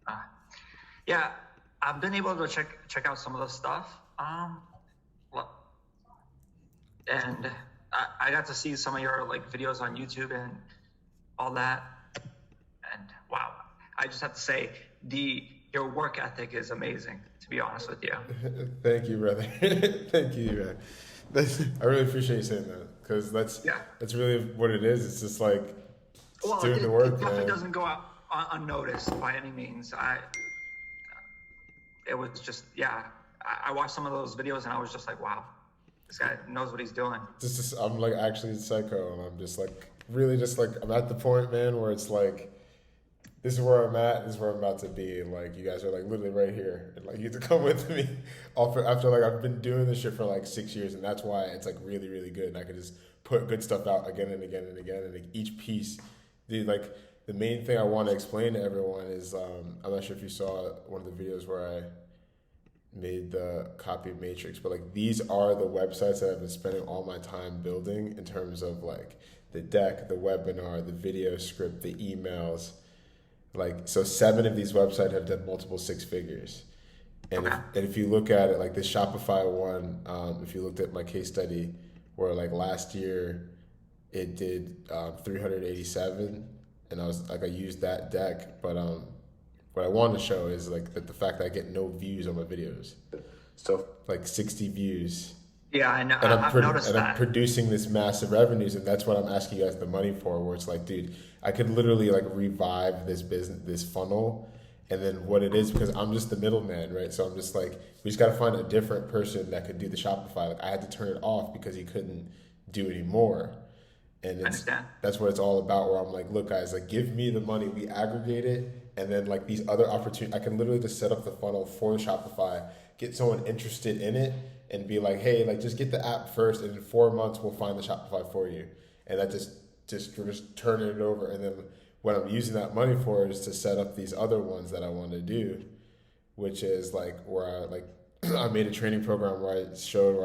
Uh, yeah, I've been able to check out some of the stuff. Well, and I got to see some of your like videos on YouTube and all that. And wow, I just have to say your work ethic is amazing, to be honest with you. Thank you, brother. Thank you, man. I really appreciate you saying that because Yeah. that's really what it is. It's just like just Well, doing the it work, definitely man. doesn't go out unnoticed by any means. It was just, yeah, I watched some of those videos and I was just like, wow, this guy knows what he's doing. I'm like actually psycho, and I'm just like really just like I'm at the point, man, where it's like this is where I'm at. This is where I'm about to be. And like you guys are like literally right here, and like you have to come with me. After like I've been doing this shit for like 6 years, and that's why it's like really really good. And I can just put good stuff out again and again and again, and like each piece, the main thing I want to explain to everyone is I'm not sure if you saw one of the videos where I made the copy matrix, but like these are the websites that I've been spending all my time building in terms of like the deck, the webinar, the video script, the emails. Like so 7 of these websites have done multiple 6 figures. And Okay. if you look at it, like this Shopify one, if you looked at my case study, where like last year it did 387, and I used that deck, but what I want to show is like the fact that I get no views on my videos, so like 60 views, Yeah, I know. and I've noticed I'm that. producing this massive revenues, and that's what I'm asking you guys the money for. Where it's like, dude, I could literally like revive this business, this funnel, and then what it is because I'm just the middleman, right? So I'm just like, we just got to find a different person that could do the Shopify. Like I had to turn it off because he couldn't do any more, and I understand. that's what it's all about. Where I'm like, look, guys, like give me the money, we aggregate it, and then like these other opportunities, I can literally just set up the funnel for Shopify, get someone interested in it, and be like, hey, like just get the app first, and in 4 months we'll find the Shopify for you, and that just turning it over, and then what I'm using that money for is to set up these other ones that I want to do, which is like where I like I made a training program where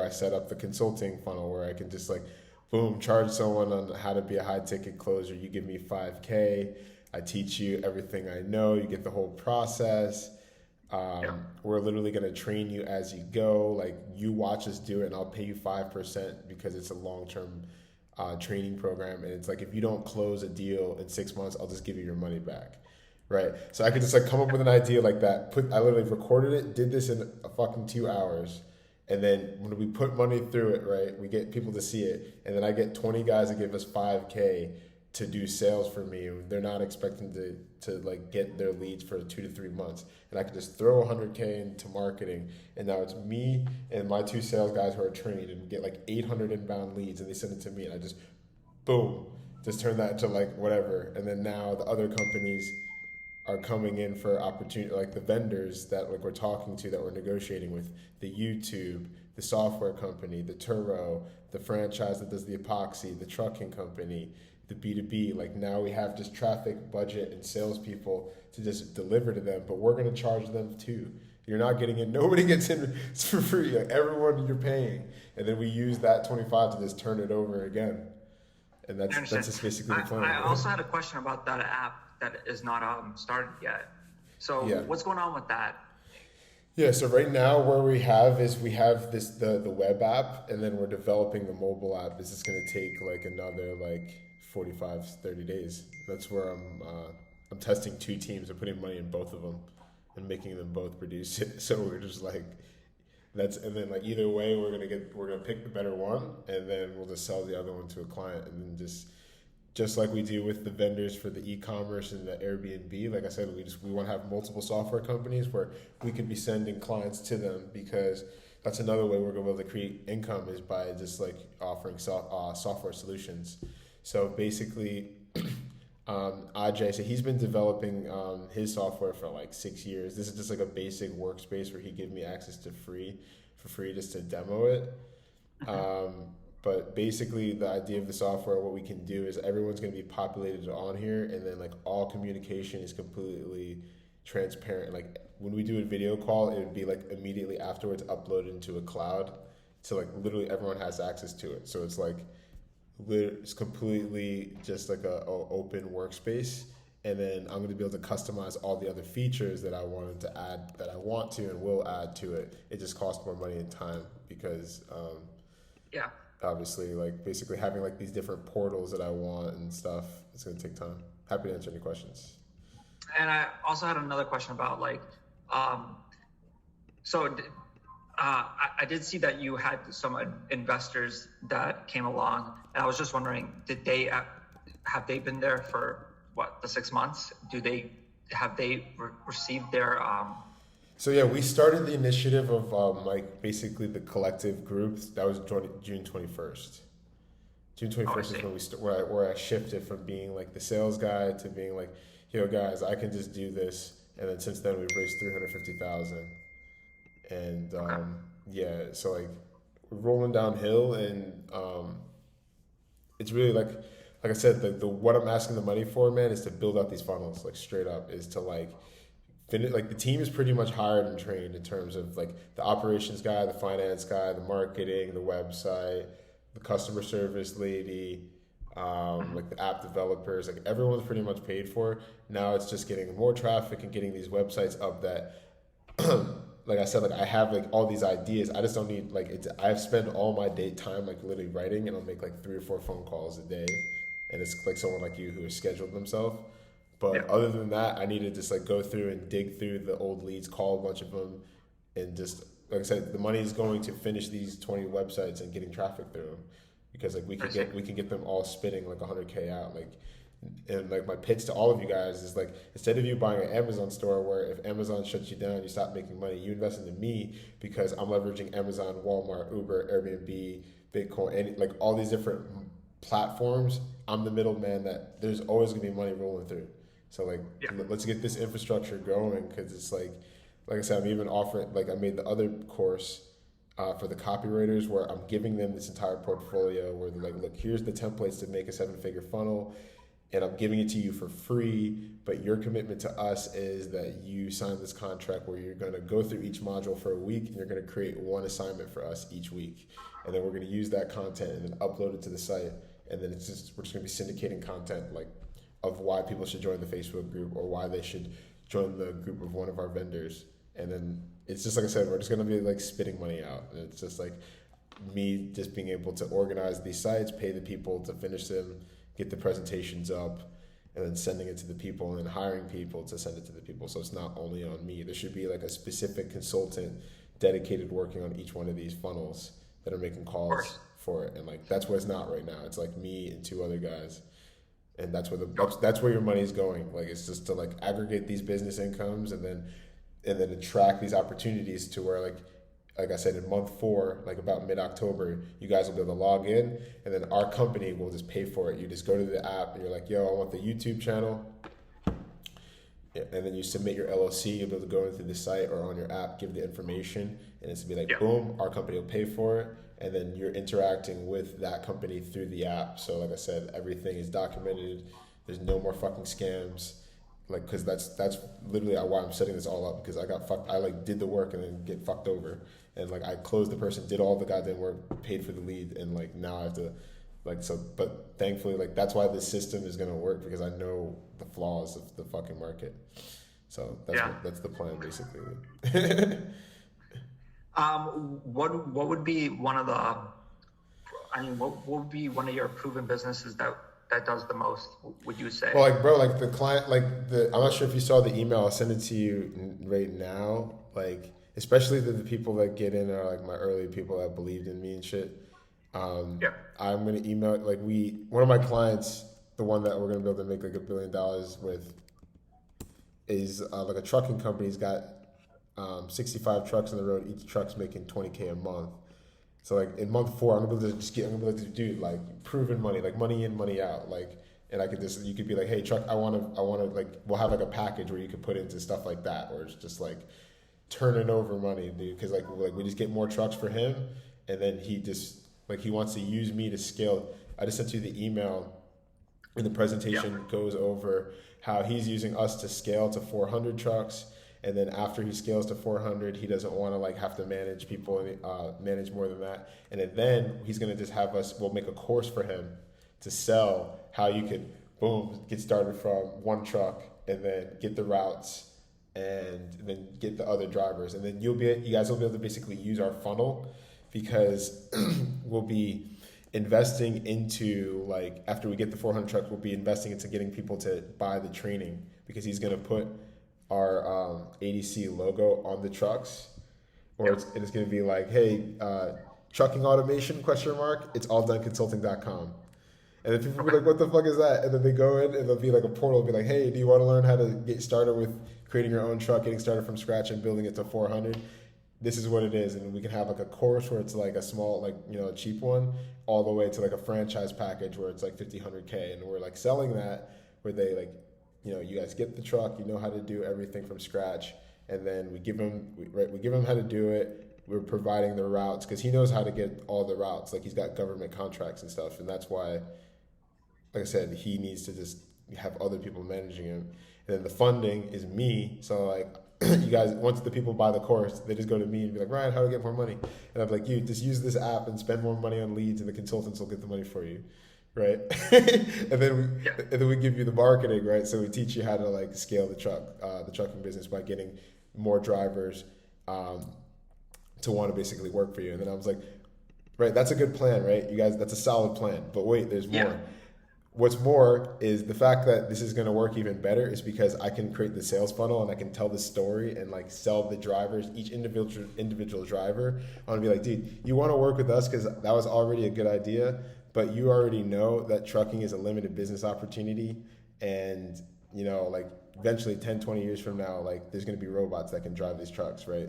I set up the consulting funnel where I can just like boom charge someone on how to be a high ticket closer. You give me 5K, I teach you everything I know, you get the whole process. Yeah. We're literally going to train you as you go. Like you watch us do it, and I'll pay you 5% because it's a long term training program. And it's like if you don't close a deal in 6 months, I'll just give you your money back, right? So I could just like come up with an idea like that. I literally recorded it, did this in a fucking 2 hours, and then when we put money through it, right, we get people to see it, and then I get 20 guys that give us 5K to do sales for me. They're not expecting to like get their leads for 2 to 3 months, and I can just throw 100K into marketing, and now it's me and my 2 sales guys who are trained, and get like 800 inbound leads, and they send it to me, and I just boom, just turn that into like whatever, and then now the other companies are coming in for opportunity, like the vendors that like we're talking to, that we're negotiating with, the YouTube, the software company, the Turo, the franchise that does the epoxy, the trucking company, the B2B. Like now we have just traffic, budget, and salespeople to just deliver to them, but we're going to charge them too. You're not getting in. Nobody gets in. It's for free. Like everyone you're paying, and then we use that 25 to just turn it over again. And I understand. that's just basically the I plan. also had a question about that app that is not started yet. So Yeah. what's going on with that? Yeah, so right now where we have this the web app, and then we're developing the mobile app. This is going to take like another like 45 30 days. That's where I'm testing 2 teams and putting money in both of them and making them both produce it. So we're just like and then like either way we're gonna pick the better one, and then we'll just sell the other one to a client, and then just like we do with the vendors for the e-commerce and the Airbnb. Like I said, we want to have multiple software companies where we could be sending clients to them, because that's another way we're going to be able to create income, is by just like offering software solutions. So basically, Ajay, so he's been developing his software for like 6 years. This is just like a basic workspace where he gave me access to for free just to demo it. But basically, the idea of the software, what we can do is everyone's going to be populated on here, and then like all communication is completely transparent. Like when we do a video call, it would be like immediately afterwards uploaded into a cloud, so like literally everyone has access to it. So it's like it's completely just like a open workspace, and then I'm going to be able to customize all the other features that I wanted to add, that I want to and will add to it. It just costs more money and time because Yeah. obviously, like basically having like these different portals that I want and stuff, it's going to take time. Happy to answer any questions. And I also had another question about like, so I did see that you had some investors that came along, and I was just wondering, have they been there for the 6 months? Have they received their So yeah, we started the initiative of like basically the collective groups. That was June 21st. June 21st is when where I shifted from being like the sales guy to being like, yo guys, I can just do this. And then since then we've raised 350,000. And yeah, so like we're rolling downhill, and it's really like I said, the what I'm asking the money for, man, is to build out these funnels. Like straight up, is to like finish. Like the team is pretty much hired and trained in terms of like the operations guy, the finance guy, the marketing, the website, the customer service lady, like the app developers. Like everyone's pretty much paid for. Now it's just getting more traffic and getting these websites up that. Like I said, like I have like all these ideas. I just don't need like it's. I've spent all my time like literally writing, and I'll make like 3 or 4 phone calls a day, and it's like someone like you who has scheduled themselves. But other than that, I need to just like go through and dig through the old leads, call a bunch of them, and just like I said, the money is going to finish these 20 websites and getting traffic through them, because like we can get them all spitting like 100K out like. And like my pitch to all of you guys is like, instead of you buying an Amazon store where if Amazon shuts you down, you stop making money, you invest into me, because I'm leveraging Amazon, Walmart, Uber, Airbnb, Bitcoin, and like all these different platforms. I'm the middleman that there's always gonna be money rolling through. So like, let's get this infrastructure going, because it's like I said, I'm even offering, like I made the other course for the copywriters where I'm giving them this entire portfolio where they're like, look, here's the templates to make a 7-figure funnel. And I'm giving it to you for free, but your commitment to us is that you sign this contract where you're going to go through each module for a week, and you're going to create one assignment for us each week. And then we're going to use that content and then upload it to the site. And then we're just going to be syndicating content like of why people should join the Facebook group or why they should join the group of one of our vendors. And then it's just like I said, we're just going to be like spitting money out. And it's just like me just being able to organize these sites, pay the people to finish them, get the presentations up, and then sending it to the people, and then hiring people to send it to the people. So it's not only on me. There should be like a specific consultant dedicated working on each one of these funnels that are making calls for it. And like that's where it's not right now. It's like me and 2 other guys. And that's where your money is going. Like it's just to like aggregate these business incomes and then attract these opportunities to where like I said, in month 4, like about mid-October, you guys will be able to log in, and then our company will just pay for it. You just go to the app and you're like, yo, I want the YouTube channel. Yeah, and then you submit your LLC. You'll be able to go into the site or on your app, give the information, and it's to be like, boom, our company will pay for it. And then you're interacting with that company through the app. So like I said, everything is documented. There's no more fucking scams. Like, cause that's literally why I'm setting this all up, because I got fucked. I like did the work and then get fucked over. And like I closed the person, did all the goddamn work, paid for the lead, and like now I have to like so. But thankfully, like that's why this system is gonna work, because I know the flaws of the fucking market. So that's the plan basically. What would be one of the? I mean, what would be one of your proven businesses that does the most? Would you say? Well, like bro, like the client, I'm not sure if you saw the email. I'll send it to you right now. Like. Especially the people that get in are like my early people that believed in me and shit. I'm gonna email one of my clients, the one that we're gonna be able to make like $1 billion with, is like a trucking company. He's got 65 trucks on the road. Each truck's making $20K a month. So like in month 4, I'm gonna be able to do like proven money, like money in, money out, like. And you could be like, hey, truck, I wanna like, we'll have like a package where you could put into stuff like that, or it's just like. Turning over money, dude, because like we just get more trucks for him, and then he just like he wants to use me to scale. I just sent you the email, and the presentation goes over how he's using us to scale to 400 trucks, and then after he scales to 400, he doesn't want to like have to manage people and manage more than that, and then he's gonna just have us. We'll make a course for him to sell how you could boom, get started from one truck and then get the routes and then get the other drivers. And then you guys will be able to basically use our funnel because we'll be investing into, like, after we get the 400 trucks, we'll be investing into getting people to buy the training because he's going to put our ADC logo on the trucks, or it's going to be like, hey, trucking automation, question mark, it's all done consulting.com. And then people will be like, what the fuck is that? And then they go in and there'll be like a portal, be like, hey, do you want to learn how to get started with creating your own truck, getting started from scratch and building it to 400? This is what it is. And we can have like a course where it's like a small, like, you know, a cheap one, all the way to like a franchise package where it's like 50, 100K. And we're like selling that where they like, you know, you guys get the truck, you know how to do everything from scratch. And then we give them how to do it. We're providing the routes because he knows how to get all the routes. Like, he's got government contracts and stuff. And that's why, like I said, he needs to just have other people managing him. And then the funding is me. So like, you guys, once the people buy the course, they just go to me and be like, Ryan, how do I get more money? And I'm like, you just use this app and spend more money on leads and the consultants will get the money for you. Right. and then we give you the marketing, right? So we teach you how to like scale the trucking business by getting more drivers to want to basically work for you. And then I was like, right, that's a good plan, right? You guys, that's a solid plan. But wait, there's more. Yeah. What's more is the fact that this is going to work even better is because I can create the sales funnel and I can tell the story and like sell the drivers, each individual driver. I want to be like, dude, you want to work with us because that was already a good idea, but you already know that trucking is a limited business opportunity. And, you know, like eventually 10, 20 years from now, like there's going to be robots that can drive these trucks, right?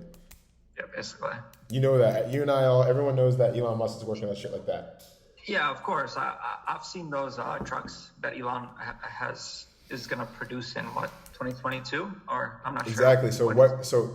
Yeah, basically. You know that. You and I everyone knows that Elon Musk is working on shit like that. Yeah, of course. I've seen those trucks that Elon is going to produce in 2022, or I'm not sure. Exactly. So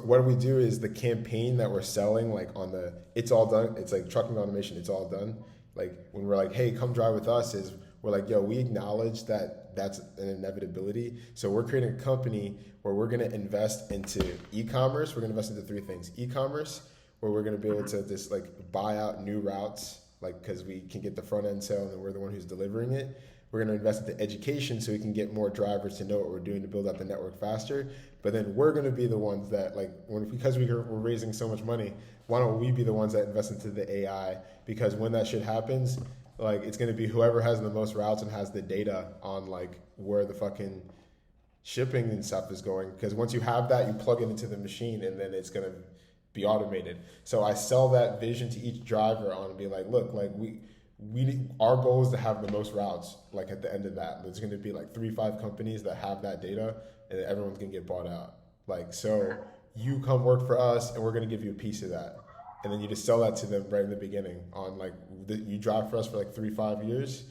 what we do is the campaign that we're selling, like on the It's All Done. It's like trucking automation. It's all done. Like when we're like, hey, come drive with us, is we're like, yo, we acknowledge that that's an inevitability. So we're creating a company where we're going to invest into e-commerce. We're going to invest into three things: e-commerce, where we're going to be able to just like buy out new routes. Like, because we can get the front end sale and then we're the one who's delivering it. We're going to invest into education so we can get more drivers to know what we're doing to build out the network faster. But then we're going to be the ones that, like, because we're raising so much money, why don't we be the ones that invest into the AI? Because when that shit happens, like, it's going to be whoever has the most routes and has the data on, like, where the fucking shipping and stuff is going. Because once you have that, you plug it into the machine and then it's going to be automated. So I sell that vision to each driver on and be like, look, like our goal is to have the most routes. Like at the end of that, there's going to be like 3-5 companies that have that data, and everyone's going to get bought out. Like, so you come work for us, and we're going to give you a piece of that, and then you just sell that to them right in the beginning. On like you drive for us for like 3-5 years,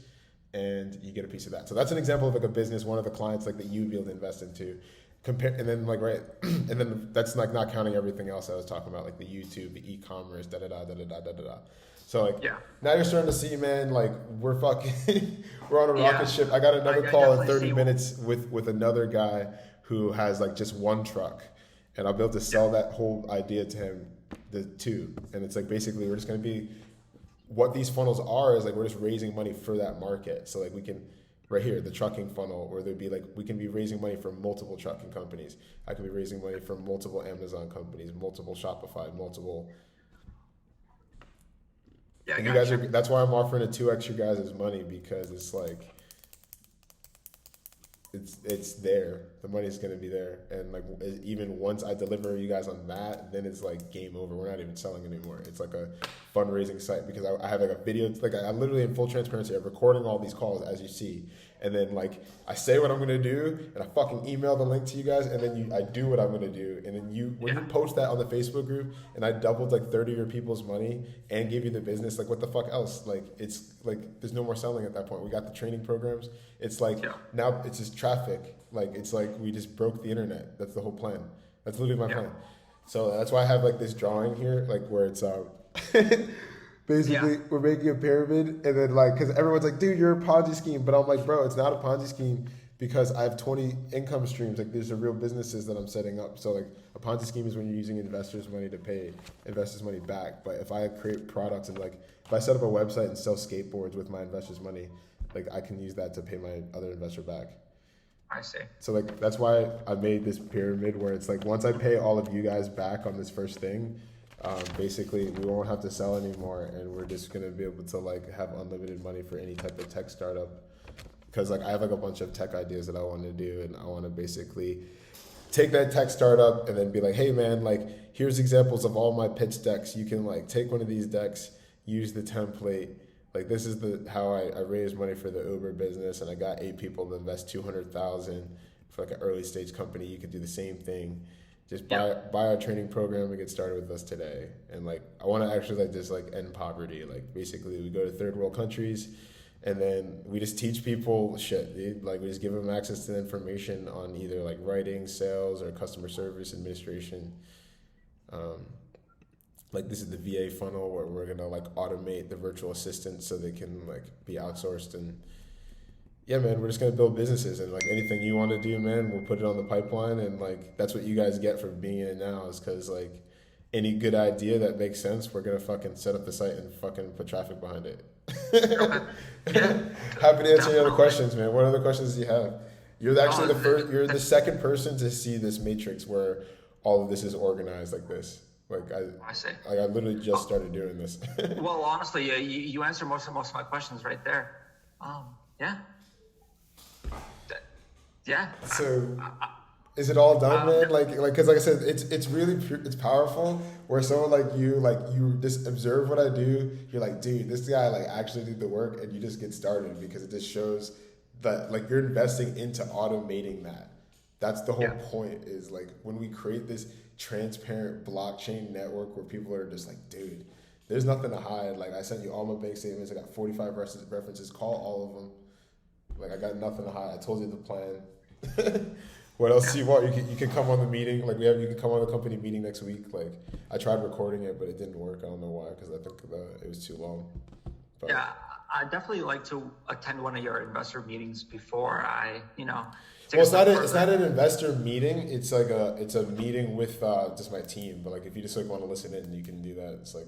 and you get a piece of that. So that's an example of like a business, one of the clients like that you'd be able to invest into. And then like right, and then that's like not counting everything else I was talking about, like the YouTube, the e-commerce, da da da da da da da da. So like now you're starting to see, man, like we're we're on a rocket ship. I got another call in 30 minutes with another guy who has like just one truck, and I'll be able to sell that whole idea to him, the two. And it's like basically we're just gonna be what these funnels are is like we're just raising money for that market. So like we can. Right here, the trucking funnel, where there'd be like, we can be raising money from multiple trucking companies. I could be raising money from multiple Amazon companies, multiple Shopify, multiple. Yeah, and you guys are. That's why I'm offering to 2x your guys' money, because it's like, it's there. The money's gonna be there, and like even once I deliver you guys on that, then it's like game over. We're not even selling anymore. It's like a fundraising site because I have like a video. Like I literally, in full transparency, I'm recording all these calls as you see, and then like I say what I'm gonna do, and I fucking email the link to you guys, and then I do what I'm gonna do, and then you post that on the Facebook group, and I doubled like 30 of your people's money and gave you the business. Like what the fuck else? Like it's like there's no more selling at that point. We got the training programs. It's like now it's just traffic. Like it's like we just broke the internet. That's the whole plan. That's literally my plan. So that's why I have like this drawing here, like where it's basically we're making a pyramid, and then like because everyone's like, dude, you're a Ponzi scheme, but I'm like, bro, it's not a Ponzi scheme because I have 20 income streams. Like there's real businesses that I'm setting up. So like a Ponzi scheme is when you're using investors' money to pay investors' money back. But if I create products and like if I set up a website and sell skateboards with my investors' money, like I can use that to pay my other investor back. I see. So like that's why I made this pyramid where it's like once I pay all of you guys back on this first thing, basically we won't have to sell anymore, and we're just gonna be able to like have unlimited money for any type of tech startup. Because like I have like a bunch of tech ideas that I want to do, and I want to basically take that tech startup and then be like, hey man, like here's examples of all my pitch decks. You can like take one of these decks, use the template. Like this is how I raised money for the Uber business, and I got 8 people to invest $200,000 for like an early stage company. You could do the same thing. Just buy our training program and get started with us today. And like I want to actually like just like end poverty. Like basically we go to third world countries, and then we just teach people shit, dude. Like we just give them access to the information on either like writing, sales, or customer service administration. Like this is the VA funnel where we're gonna like automate the virtual assistants so they can like be outsourced. And yeah, man, we're just gonna build businesses, and like anything you want to do, man, we'll put it on the pipeline. And like that's what you guys get for being in it now, is because like any good idea that makes sense, we're gonna fucking set up the site and fucking put traffic behind it. Okay. Yeah. Happy to answer any other questions, man. What other questions do you have? You're actually you're the second person to see this matrix where all of this is organized like this. Like I see. Like I literally just started doing this. Well, honestly, you answered most of my questions right there. Yeah. Yeah. So, is it all done, man? Like, because like I said, it's really it's powerful. Where someone like you just observe what I do. You're like, dude, this guy like actually did the work, and you just get started because it just shows that like you're investing into automating that. That's the whole point. Is like when we create this transparent blockchain network where people are just like, dude, there's nothing to hide. Like I sent you all my bank statements. I got 45 references. Call all of them. Like I got nothing to hide. I told you the plan. What else do you want? You can come on the meeting. Like you can come on the company meeting next week. Like I tried recording it, but it didn't work. I don't know why, because I think it was too long. But, yeah, I definitely like to attend one of your investor meetings before I, well, it's not an investor meeting. It's like it's a meeting with just my team. But like if you just like want to listen in, you can do that. It's like,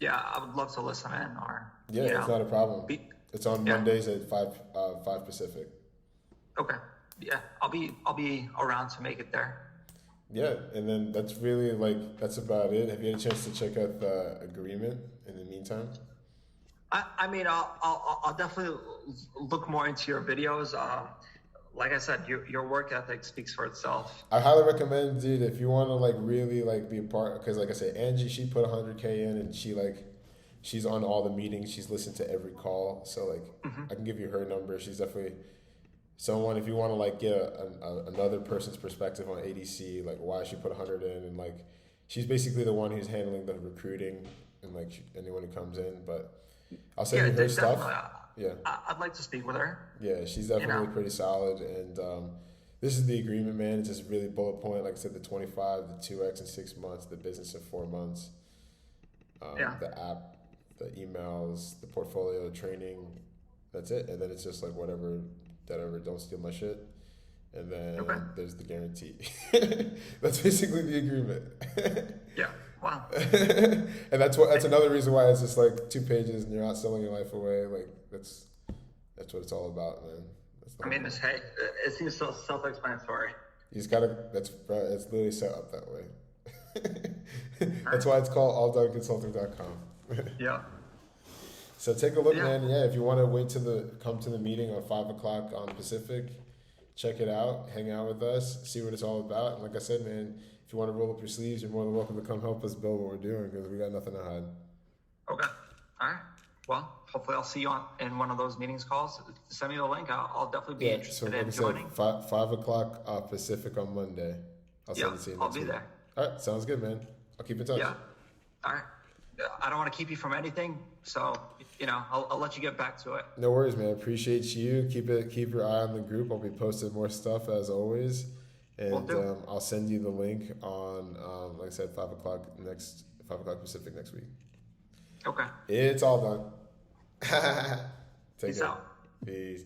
yeah, I would love to listen in. Or it's not a problem. It's on Mondays at 5 Pacific. Okay. Yeah, I'll be around to make it there. Yeah, and then that's really that's about it. Have you had a chance to check out the agreement in the meantime? I mean, I'll definitely look more into your videos. Like I said, your work ethic speaks for itself. I highly recommend, dude, if you want to really be a part, because like I said, Angie, she put 100K in, and she's on all the meetings. She's listened to every call, so I can give you her number. She's definitely someone, if you want to get another person's perspective on ADC, like why she put 100 in, and she's basically the one who's handling the recruiting and anyone who comes in. But I'll send you her stuff. Yeah, I'd like to speak with her. Yeah, she's definitely pretty solid. And this is the agreement, man. It's just really bullet point. Like I said, the 25, the 2x in 6 months, the business in 4 months, the app, the emails, the portfolio training. That's it. And then it's just whatever. Don't steal my shit. And then there's the guarantee. That's basically the agreement. Yeah. Wow. And that's another reason why it's just 2 pages and you're not selling your life away. That's what it's all about, man. It seems so self-explanatory. You just gotta. It's literally set up that way. That's why it's called alldoneconsulting.com. Yeah. So take a look, man. Yeah, if you want to come to the meeting on 5:00 on Pacific, check it out, hang out with us, see what it's all about. And like I said, man, if you want to roll up your sleeves, you're more than welcome to come help us build what we're doing, because we got nothing to hide. Okay. All right. Well, hopefully I'll see you in one of those meetings calls. Send me the link. I'll definitely be interested in joining. 5:00 Pacific on Monday. I'll send it to you. I'll be there. All right. Sounds good, man. I'll keep in touch. Yeah. All right. I don't want to keep you from anything, so I'll let you get back to it. No worries, man. Appreciate you. Keep your eye on the group. I'll be posting more stuff as always, and I'll send you the link on like I said, 5:00 Pacific next week. Okay. It's all done. Peace out. Peace.